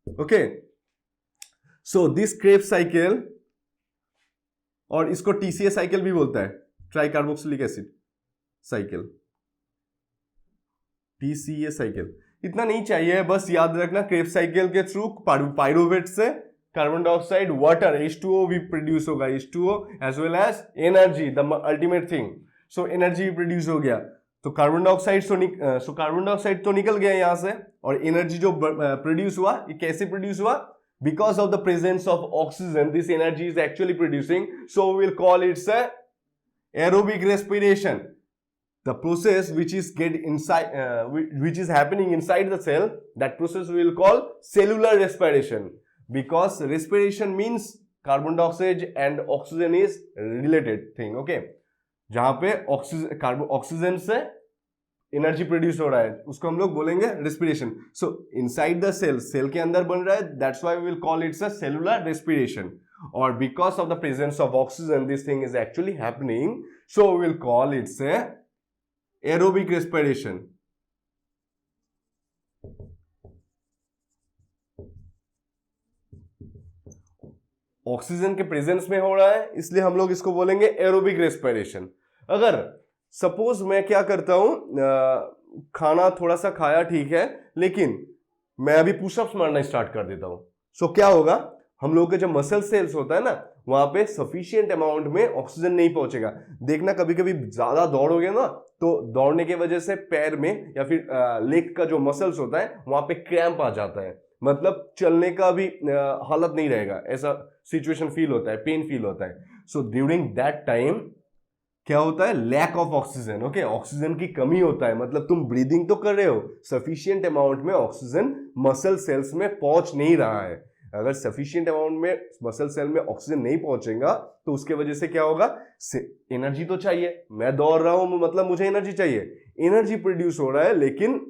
Okay, so this Krebs cycle, और इसको TCA साइकिल भी बोलता है, tri carboxylic acid cycle, TCA cycle. इतना नहीं चाहिए, बस याद रखना क्रेब्स साइकिल के थ्रू पायरोवेट से कार्बन डाइऑक्साइड, वाटर, H2O भी प्रोड्यूस होगा. H2O as well as energy, the ultimate thing. So energy produce हो गया. तो कार्बन डाइऑक्साइड तो निकल गया यहां से. और एनर्जी जो प्रोड्यूस हुआ, ये कैसे प्रोड्यूस हुआ? Because of the presence of oxygen, this energy is actually producing. So we will call it aerobic respiration. The process which is happening inside the cell, that process we will call cellular respiration. Because respiration means carbon dioxide and oxygen is related thing. Okay, जहां पे oxygen से energy produce हो रहा है उसको हम लोग बोलेंगे respiration. So inside the cell के अंदर बन रहा है, that's why we will call it's a cellular respiration. और because of the presence of oxygen this thing is actually happening, so we will call it's a aerobic respiration. Oxygen के presence में हो रहा है इसलिए हम लोग इसको बोलेंगे एरोबिक रेस्पिरेशन. अगर सपोज मैं क्या करता हूं, खाना थोड़ा सा खाया, ठीक है, लेकिन मैं अभी पुशअप्स मारना स्टार्ट कर देता हूं. सो क्या होगा? हम लोग के जो मसल सेल्स होता है ना, वहां पे सफिशिएंट अमाउंट में ऑक्सीजन नहीं पहुंचेगा. देखना कभी कभी ज्यादा दौड़ोगे ना, तो दौड़ने की वजह से पैर में या फिर लेग का जो मसल्स होता है वहां पे क्रैम्प आ जाता है. मतलब चलने का भी हालत नहीं रहेगा, ऐसा सिचुएशन फील होता है, पेन फील होता है. सो ड्यूरिंग दैट टाइम क्या होता है? Lack of oxygen. Okay, oxygen की कमी होता है. मतलब तुम ब्रीदिंग तो कर रहे हो, सफिशिएंट अमाउंट में ऑक्सीजन मसल सेल्स में पहुंच नहीं रहा है. अगर सफिशिएंट अमाउंट में मसल सेल में ऑक्सीजन नहीं पहुंचेगा तो उसके वजह से क्या होगा? एनर्जी तो चाहिए, मैं दौड़ रहा हूं मतलब मुझे एनर्जी चाहिए. एनर्जी प्रोड्यूस हो रहा है लेकिन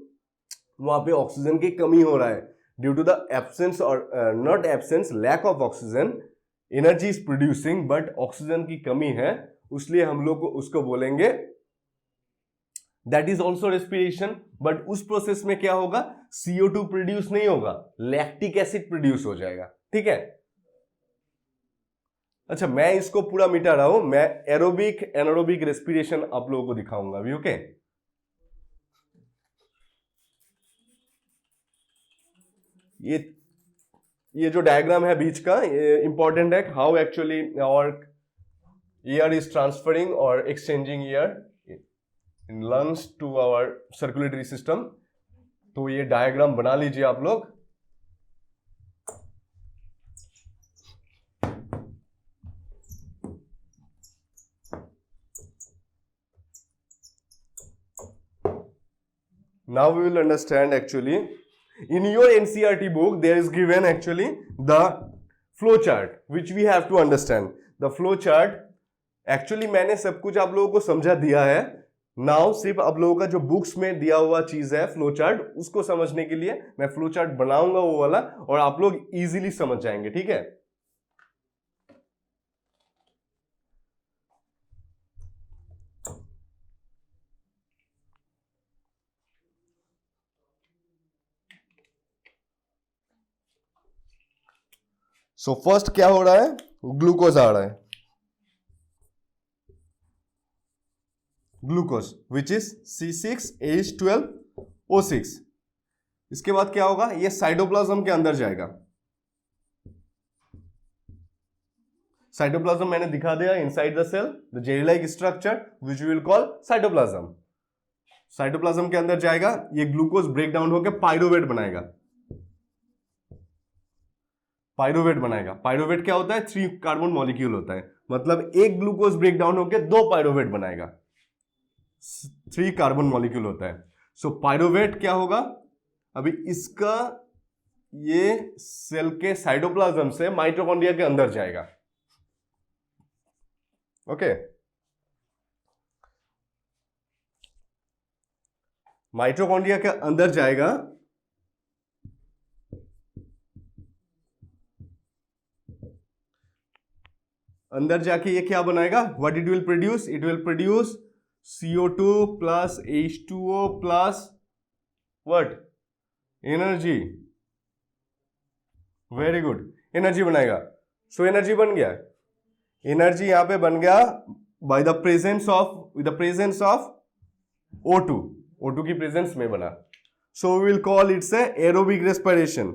वहां पे ऑक्सीजन की कमी हो रहा है. ड्यू टू द एब्सेंस और not absence, lack of oxygen, energy is producing but oxygen की कमी है, इसलिए हम लोग को उसको बोलेंगे that is also respiration. But उस प्रोसेस में क्या होगा? CO2 प्रोड्यूस नहीं होगा, लैक्टिक एसिड प्रोड्यूस हो जाएगा. ठीक है, अच्छा मैं इसको पूरा मिटा रहा हूं. मैं एरोबिक एनारोबिक रेस्पिरेशन आप लोगों को दिखाऊंगा अभी. ओके, ये जो डायग्राम है बीच का, ये इंपॉर्टेंट है. हाउ एक्चुअली और air is transferring or exchanging air in lungs to our circulatory system. तो ये डायग्राम बना लीजिए आप लोग. Now we will understand actually In your NCERT book, there is given actually the flow chart, which we have to understand. The flow chart, actually मैंने सब कुछ आप लोगों को समझा दिया है. नाउ सिर्फ आप लोगों का जो बुक्स में दिया हुआ चीज है फ्लो चार्ट, उसको समझने के लिए मैं फ्लो चार्ट बनाऊंगा वो वाला, और आप लोग इजीली समझ जाएंगे. ठीक है. सो फर्स्ट क्या हो रहा है, ग्लूकोज आ रहा है, ग्लूकोज विच इज C6H12O6. इसके बाद क्या होगा, ये साइटोप्लाज्म के अंदर जाएगा. साइटोप्लाज्म मैंने दिखा दिया, inside the cell the jelly like structure which we will call cytoplasm. Cytoplasm के अंदर जाएगा, ये ग्लूकोज ब्रेक डाउन होकर पाइरोवेट बनाएगा. पाइरोवेट बनाएगा. पाइरोवेट क्या होता है, 3 कार्बन मॉलिक्यूल होता है, मतलब एक ग्लूकोज ब्रेक डाउन होकर 2 पाइरोवेट बनाएगा. 3 कार्बन मॉलिक्यूल होता है. सो पाइरोवेट क्या होगा, अभी इसका ये सेल के साइटोप्लाज्म से माइटोकॉन्ड्रिया के अंदर जाएगा. ओके. माइटोकॉन्ड्रिया के अंदर जाएगा, अंदर जाके ये क्या बनाएगा, what it will produce, it will produce CO2 plus H2O plus what, energy. Very good, energy बनाएगा. सो एनर्जी बन गया, एनर्जी यहां पे बन गया by the presence of, with the presence of O2. O2 की प्रेजेंस में बना. So we will call it's a aerobic respiration.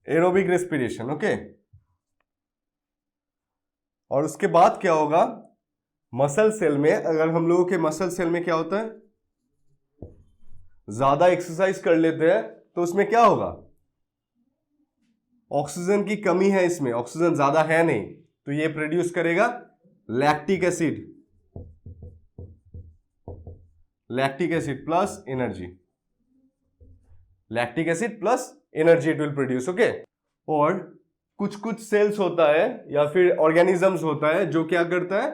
Aerobic respiration. Okay. और उसके बाद क्या होगा, मसल सेल में, अगर हम लोगों के मसल सेल में क्या होता है, ज्यादा एक्सरसाइज कर लेते हैं तो उसमें क्या होगा, ऑक्सीजन की कमी है, इसमें ऑक्सीजन ज्यादा है नहीं, तो ये प्रोड्यूस करेगा lactic acid. Lactic acid plus energy. Lactic acid plus energy it will produce. Okay. और कुछ कुछ सेल्स होता है या फिर ऑर्गेनिजम्स होता है जो क्या करता है,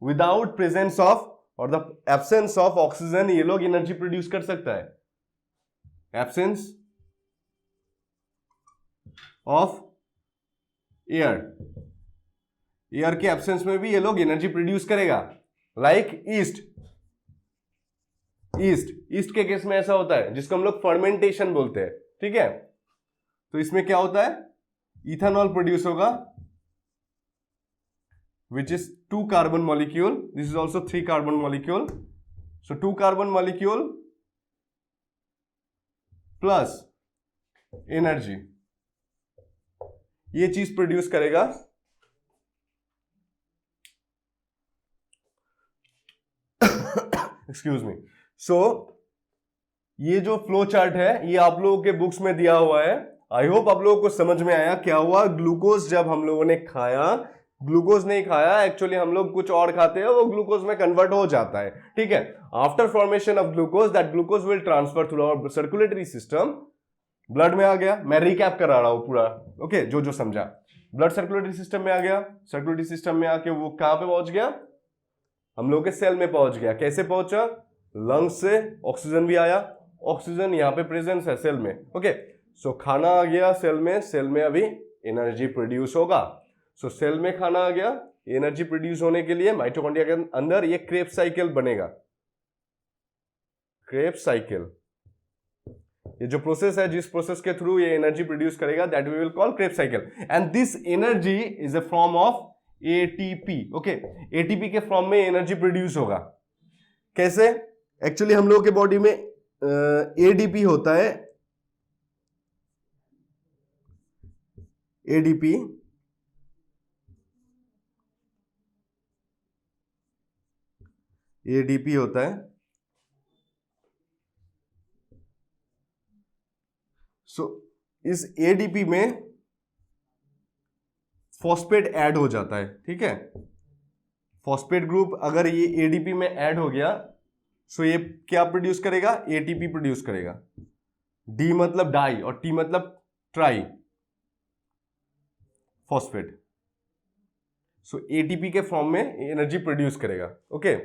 विदाउट प्रेजेंस ऑफ और द एब्सेंस ऑफ ऑक्सीजन ये लोग एनर्जी प्रोड्यूस कर सकता है. एब्सेंस ऑफ एयर, एयर के एब्सेंस में भी ये लोग एनर्जी प्रोड्यूस करेगा. Like east. ईस्ट के केस में ऐसा होता है जिसको हम लोग फर्मेंटेशन बोलते हैं. ठीक है. तो इसमें क्या होता है, इथेनॉल प्रोड्यूस होगा which is 2 carbon molecule. This is also 3 carbon molecule. So 2 carbon molecule plus energy, ये चीज प्रोड्यूस करेगा. Excuse me. सो ये जो फ्लो चार्ट है ये आप लोगों के बुक्स में दिया हुआ है. आई होप आप लोगों को समझ में आया क्या हुआ. ग्लूकोज जब हम लोगों ने खाया, ग्लूकोज नहीं खाया, एक्चुअली हम लोग कुछ और खाते हैं, वो ग्लूकोज में कन्वर्ट हो जाता है. ठीक है. After formation of glucose, that glucose will transfer through our circulatory system, blood में आ गया. मैं रिकैप करा रहा हूं पूरा. ओके. जो जो समझा, ब्लड सर्कुलेटरी सिस्टम में आ गया, सर्कुलेटरी सिस्टम में आके वो कहां पे पहुंच गया, हम लोग के सेल में पहुंच गया. कैसे पहुंचा, लंग्स से ऑक्सीजन भी आया, ऑक्सीजन यहाँ पे प्रेजेंस है सेल में. ओके. सो खाना आ गया सेल में, सेल में अभी एनर्जी प्रोड्यूस होगा. सो सेल में खाना आ गया, एनर्जी प्रोड्यूस होने के लिए माइटोकॉन्ड्रिया के अंदर ये क्रेब्स साइकिल बनेगा. क्रेब्स साइकिल, ये जो प्रोसेस है, जिस प्रोसेस के थ्रू ये एनर्जी प्रोड्यूस करेगा, that we will call Krebs cycle. And this energy is a form of ATP. Okay. ATP के फॉर्म में एनर्जी प्रोड्यूस होगा. कैसे, एक्चुअली हम लोगों के बॉडी में एडीपी होता है. एडीपी एडीपी होता है. सो इस एडीपी में फॉस्फेट ऐड हो जाता है. ठीक है. फॉस्फेट ग्रुप अगर ये एडीपी में ऐड हो गया सो ये क्या प्रोड्यूस करेगा, एटीपी प्रोड्यूस करेगा। डी मतलब डाई और टी मतलब ट्राई फॉस्फेट। सो एटीपी के फॉर्म में एनर्जी प्रोड्यूस करेगा। ओके,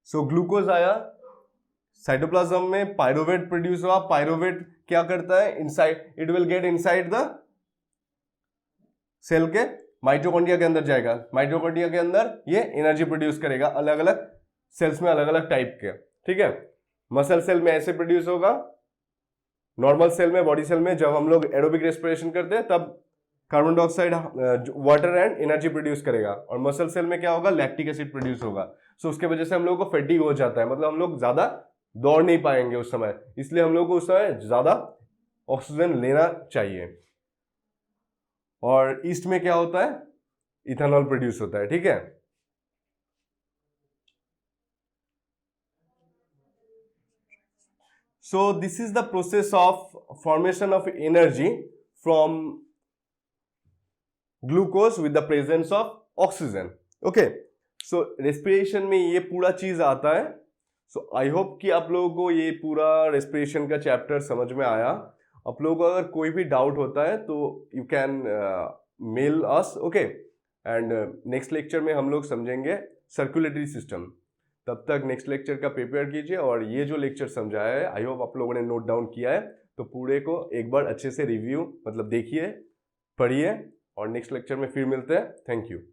सो ग्लूकोज आया साइटोप्लाज्म में, पायरोवेट प्रोड्यूस हुआ। पायरोवेट क्या करता है, inside it will get inside the cell के माइटोकॉन्ड्रिया के अंदर जाएगा। माइटोकॉन्ड्रिया के अंदर ये एनर्जी प्रोड्यूस करेगा अलग अलग सेल्स में, अलग अलग टाइप के। ठीक है, मसल सेल में ऐसे प्रोड्यूस होगा, नॉर्मल सेल में, बॉडी सेल में जब हम लोग एरोबिक रेस्पिरेशन करते हैं तब carbon dioxide, water and energy produce करेगा। और मसल सेल में क्या होगा, लैक्टिक एसिड प्रोड्यूस होगा। सो उसके वजह से हम लोग को फैटिग हो जाता है, मतलब हम लोग ज्यादा दौड़ नहीं पाएंगे उस समय, इसलिए हम लोग को उस समय ज्यादा ऑक्सीजन लेना चाहिए। और ईस्ट में क्या होता है, इथेनॉल प्रोड्यूस होता है। ठीक है, so this is the process of formation of energy from glucose with the presence of oxygen. Okay, so respiration में ये पूरा चीज आता है। सो आई होप कि आप लोगों को ये पूरा रेस्पिरेशन का चैप्टर समझ में आया। आप लोगों को अगर कोई भी डाउट होता है तो you can mail us. Okay, and next lecture में हम लोग समझेंगे सर्कुलेटरी सिस्टम। तब तक नेक्स्ट लेक्चर का प्रिपेयर कीजिए। और ये जो लेक्चर समझाया है आई होप आप लोगों ने नोट डाउन किया है, तो पूरे को एक बार अच्छे से रिव्यू मतलब देखिए, पढ़िए, और नेक्स्ट लेक्चर में फिर मिलते हैं। Thank you.